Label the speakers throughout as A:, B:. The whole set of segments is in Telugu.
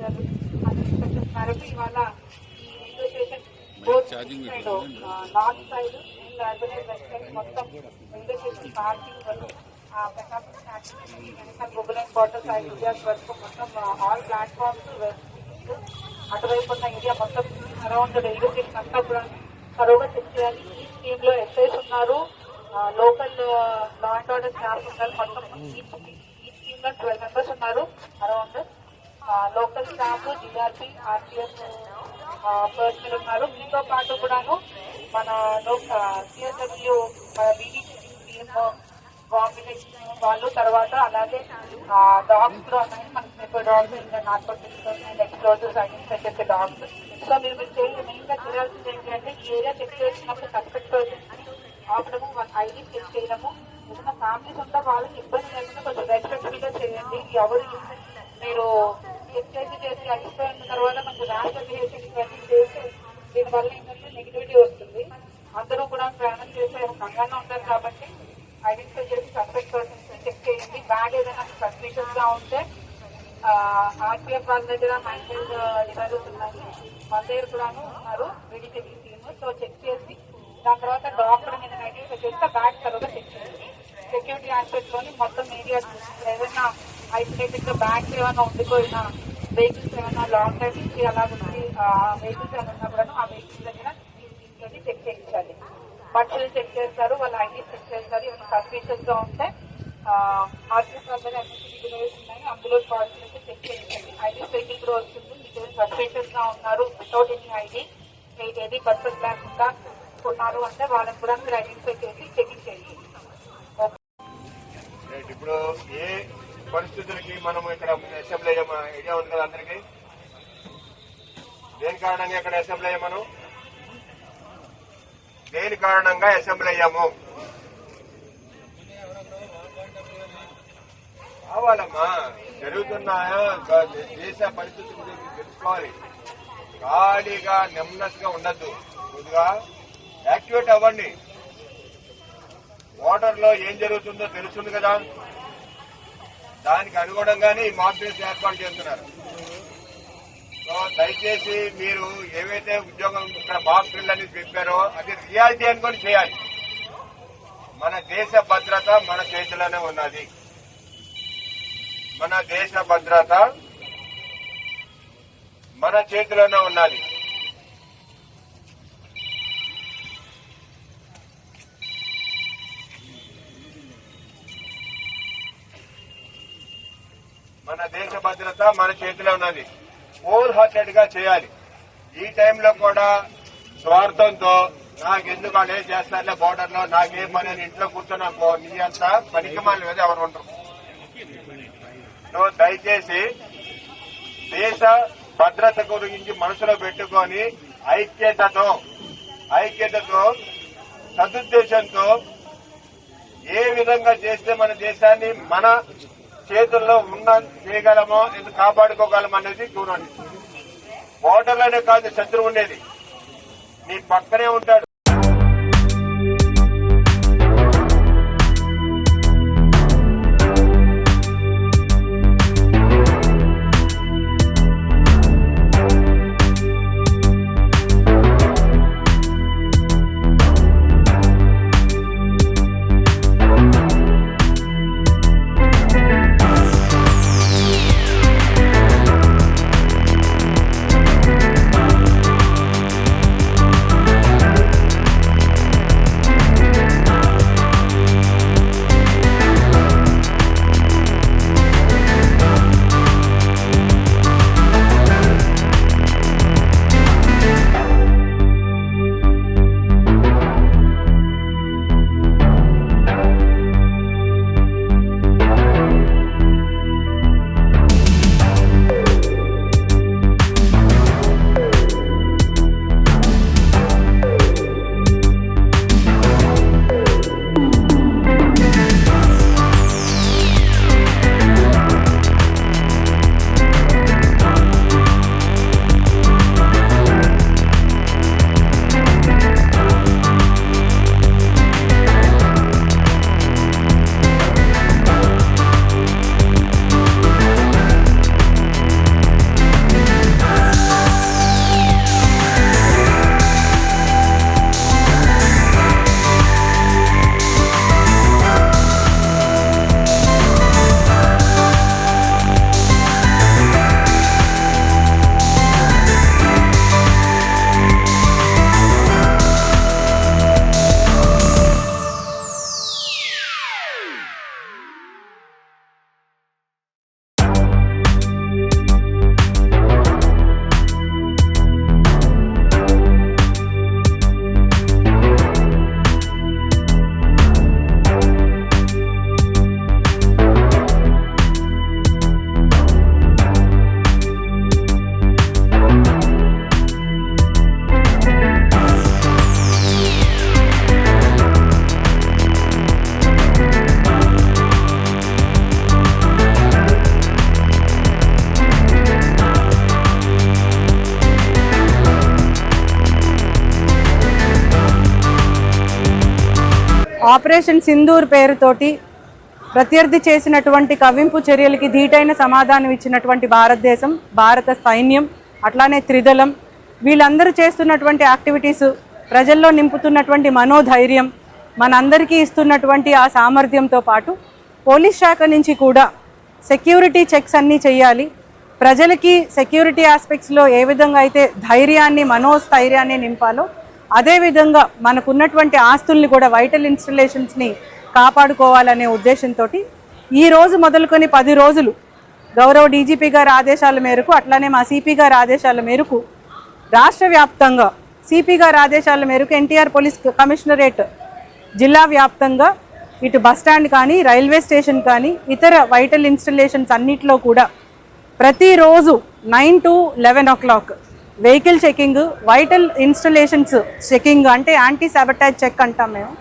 A: ఇన్స్ట్రక్షన్స్ మేరకు ఇవాళ ఈ negotiation both side north side and urbanise west side మొత్తం నెగోషియేషన్ పార్కింగ్ ప్రకాశం వెనక గోగులెన్ క్వార్టర్ సైడ్ ఏరియాస్ వరకు మొత్తం ఆల్ ప్లాట్ఫామ్స్ అటువైపు ఉన్న ఏరియా మొత్తం అరౌండ్ రైల్వే స్టేషన్ అంతా కూడా తరువుగా చెక్ చేయాలి. ఈ స్కీమ్ లో ఎస్ఐస్ ఉన్నారు, local law and order staff ఉన్నారు. మొత్తం ఈ స్కీమ్ లో 12 మెంబర్స్ ఉన్నారు around. Local staff, GRP, RTS personal ఉన్నారు. మీతో పాటు కూడాను మన సిఎస్డబ్ల్యూ బీడీసీ టీమ్, గవర్నమెంట్ వాళ్ళు, తర్వాత అలాగే డాగ్స్ కూడా ఉన్నాయి. మనకి డాగ్స్ ఇంకా నార్కోటిక్స్ అండ్ ఎక్స్ప్లోజివ్స్ ఐడెంటిఫై చేసే డాగ్స్. సో మీరు మెయిన్ గా చేయాల్సింది ఏంటంటే ఈ ఏరియా చెక్ చేసినప్పుడు సస్పెక్ట్ పర్సన్స్ ఆపడము, వాళ్ళ ఐడి చెక్ చేయడము. ఏదైనా ఫ్యామిలీస్ ఉంటే వాళ్ళకి ఇబ్బంది లేకుండా కొంచెం రెస్పెక్ట్ఫుల్ గా చేయండి. ఎవరు మీరు చెక్ చేసి అయిపోయిన తర్వాత మనకు ర్యాష్ బిహేవియర్ ఇవన్నీ చేస్తే దీనివల్ల ఏంటంటే నెగిటివిటీ వస్తుంది. అందరూ కూడా ప్రయాణం చేసే కంగానే ఉంటారు కాబట్టి ఐడెంటిఫై చేసి సస్పెక్ట్ పర్సన్స్ చెక్ చేయండి. బ్యాగ్ ఏదైనా సస్పిషియస్ గా ఉంటే ఆర్పిఎఫ్ వాళ్ళ దగ్గర మైండ్ డివైజెస్ ఉన్నాయి, వాళ్ళ దగ్గర కూడాను ఉన్నారు బీడీసీ టీమ్. సో చెక్ చేసి దాని తర్వాత డాక్టర్ మీద ఐడెంటిఫై చేస్తే బ్యాగ్ తర్వాత చెక్ చేయండి. సెక్యూరిటీ ఆస్పెక్ట్ లోని మొత్తం ఏరియా ఏదైనా ఐసోలేటెడ్ గా బ్యాగ్స్ ఏమైనా ఉండిపోయినా, వెహికల్స్ ఏమైనా లాంగ్ టైం నుంచి అలా ఉంది వెహికల్స్ ఏమైనా ఉన్నా కూడా ఆ వెహికల్స్ దగ్గర తీసుకొని చెక్ చేయించాలి. మనుషులు చెక్ చేస్తారు, వాళ్ళ ఐడీ చెక్ చేస్తారు. ఏమైనా సస్పిషియస్ గా ఉంటే ఆర్టీఎస్ వాళ్ళ దగ్గర డివైస్ ఉన్నాయి, అందులో కాల్ చేసి చెక్ చేయించండి. ఐడీ వెహికల్ కూడా వస్తుంది. మీకు సస్పిషియస్ గా ఉన్నారు వితౌట్ ఎనీ ఐడి, ఏది పర్పస్ లేకుండా ఉన్నారు అంటే వాళ్ళని కూడా మీరు ఐడెంటిఫై చేసి చెకింగ్ చేయండి.
B: ఇప్పుడు ఏ పరిస్థితులకి మనం ఇక్కడ అసెంబ్లీ అయ్యామా ఐడియా ఉంది కదా అందరికి? దేని కారణంగా ఇక్కడ అసెంబ్లీ అయ్యాం మనం? దేని కారణంగా అసెంబ్లీ అయ్యాము? కావాలమ్మా, జరుగుతున్నాయా దేశ పరిస్థితి గురించి తెలుసుకోవాలి. ఖాళీగా నెమ్నెస్ గా ఉండద్దు, కొద్దిగా యాక్టివేట్ అవ్వండి. వాటర్ లో ఏం జరుగుతుందో తెలుస్తుంది కదా, దానికి అనుగుణంగానే ఈ మాక్ డ్రిల్స్ ఏర్పాటు చేస్తున్నారు. సో దయచేసి మీరు ఏవైతే ఉద్యోగం ఇక్కడ మాక్ డ్రిల్ అని చెప్పారో అది రియాలిటీ అనుకొని చేయాలి. మన దేశ భద్రత మన చేతిలోనే ఉన్నది. మన దేశ భద్రత మన చేతిలోనే ఉన్నది. మన దేశ భద్రత మన చేతిలో ఉన్నది. హోల్ హార్టెడ్ గా చేయాలి. ఈ టైంలో కూడా స్వార్థంతో నాకెందుకు అలా చేస్తారులే బోర్డర్ లో, నాకేం పని అని ఇంట్లో కూర్చున్నాకో నీ అంతా పనికిమాలి మీద ఎవరు ఉండరు. సో దయచేసి దేశ భద్రత గురించి మనసులో పెట్టుకొని ఐక్యతతో సదుద్దేశంతో ఏ విధంగా చేస్తే మన దేశాన్ని మన చేతుల్లో చేయగలమో ఎందుకు కాపాడుకోగలమో అనేది చూడండి. బోర్డర్లోనే కాదు శత్రువు ఉండేది, నీ పక్కనే ఉంటాడు.
C: ఆపరేషన్ సింధూర్ పేరుతోటి ప్రత్యర్థి చేసినటువంటి కవ్వింపు చర్యలకి ధీటైన సమాధానం ఇచ్చినటువంటి భారతదేశం, భారత సైన్యం, అట్లానే త్రిదళం, వీళ్ళందరూ చేస్తున్నటువంటి యాక్టివిటీస్, ప్రజల్లో నింపుతున్నటువంటి మనోధైర్యం, మనందరికీ ఇస్తున్నటువంటి ఆ సామర్థ్యంతో పాటు పోలీస్ శాఖ నుంచి కూడా సెక్యూరిటీ చెక్స్ అన్నీ చేయాలి. ప్రజలకి సెక్యూరిటీ ఆస్పెక్ట్స్లో ఏ విధంగా అయితే ధైర్యాన్ని, మనోస్థైర్యాన్ని నింపాలో అదేవిధంగా మనకున్నటువంటి ఆస్తుల్ని కూడా, వైటల్ ఇన్స్టలేషన్స్ని కాపాడుకోవాలనే ఉద్దేశంతో ఈ రోజు మొదలుకొని 10 రోజులు గౌరవ డీజీపీ గారి ఆదేశాల మేరకు, అట్లానే మా సిపి గారి ఆదేశాల మేరకు రాష్ట్ర వ్యాప్తంగా, సిపి గారి ఆదేశాల మేరకు ఎన్టీఆర్ పోలీస్ కమిషనరేట్ జిల్లా వ్యాప్తంగా ఇటు బస్టాండ్ కానీ, రైల్వే స్టేషన్ కానీ, ఇతర వైటల్ ఇన్స్టలేషన్స్ అన్నిట్లో కూడా ప్రతిరోజు 9 to 11 o'clock vehicle checking, vital installations checking, అంటే యాంటీ సాబటాజ్ చెక్ అంటాం మేము.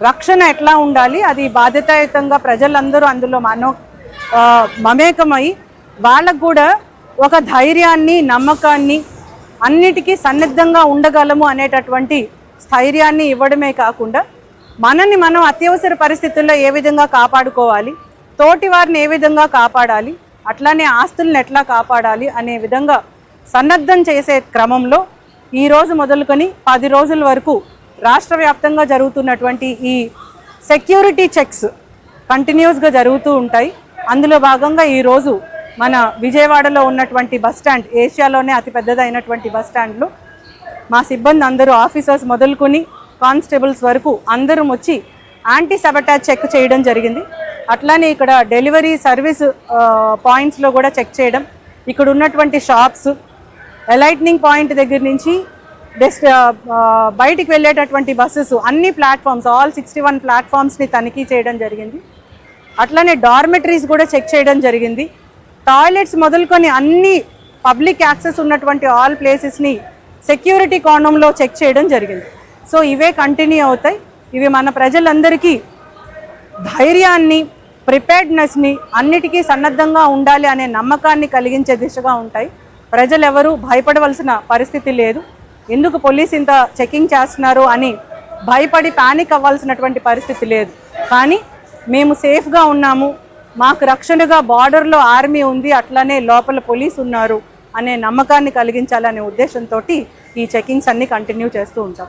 C: రక్షణ ఎట్లా ఉండాలి, అది బాధ్యతాయుతంగా ప్రజలందరూ అందులో మమేకమై వాళ్ళకు కూడా ఒక ధైర్యాన్ని, నమ్మకాన్ని, అన్నిటికీ సన్నద్ధంగా ఉండగలము అనేటటువంటి స్థైర్యాన్ని ఇవ్వడమే కాకుండా మనల్ని మనం అత్యవసర పరిస్థితుల్లో ఏ విధంగా కాపాడుకోవాలి, తోటి వారిని ఏ విధంగా కాపాడాలి, అట్లానే ఆస్తులను ఎట్లా కాపాడాలి అనే విధంగా సన్నద్ధం చేసే క్రమంలో ఈరోజు మొదలుకొని 10 రోజుల వరకు రాష్ట్ర వ్యాప్తంగా జరుగుతున్నటువంటి ఈ సెక్యూరిటీ చెక్స్ కంటిన్యూస్గా జరుగుతూ ఉంటాయి. అందులో భాగంగా ఈరోజు మన విజయవాడలో ఉన్నటువంటి బస్టాండ్, ఏషియాలోనే అతిపెద్దదైనటువంటి బస్టాండ్లో మా సిబ్బంది అందరూ, ఆఫీసర్స్ మొదలుకొని కానిస్టేబుల్స్ వరకు అందరూ వచ్చి యాంటీ సబటాజ్ చెక్ చేయడం జరిగింది. అట్లానే ఇక్కడ డెలివరీ సర్వీస్ పాయింట్స్లో కూడా చెక్ చేయడం, ఇక్కడ ఉన్నటువంటి షాప్స్, లైట్నింగ్ పాయింట్ దగ్గర నుంచి బయటికి వెళ్ళేటటువంటి బస్సెస్, అన్ని ప్లాట్ఫామ్స్, ఆల్ 61 ప్లాట్ఫామ్స్ని తనిఖీ చేయడం జరిగింది. అట్లానే డార్మెటరీస్ కూడా చెక్ చేయడం జరిగింది. టాయిలెట్స్ మొదలుకొని అన్ని పబ్లిక్ యాక్సెస్ ఉన్నటువంటి ఆల్ ప్లేసెస్ని సెక్యూరిటీ కోణంలో చెక్ చేయడం జరిగింది. సో ఇవే కంటిన్యూ అవుతాయి. ఇవి మన ప్రజలందరికీ ధైర్యాన్ని, ప్రిపేర్డ్నెస్ని, అన్నిటికీ సన్నద్ధంగా ఉండాలి అనే నమ్మకాన్ని కలిగించే దిశగా ఉంటాయి. ప్రజలు ఎవరూ భయపడవలసిన పరిస్థితి లేదు. ఎందుకు పోలీస్ ఇంత చెకింగ్ చేస్తున్నారు అని భయపడి పానిక్ అవ్వాల్సినటువంటి పరిస్థితి లేదు. కానీ మేము సేఫ్గా ఉన్నాము, మాకు రక్షణగా బార్డర్లో ఆర్మీ ఉంది, అట్లానే లోపల పోలీస్ ఉన్నారు అనే నమ్మకాన్ని కలిగించాలనే ఉద్దేశంతో ఈ చెకింగ్స్ అన్ని కంటిన్యూ చేస్తూ ఉంటాం.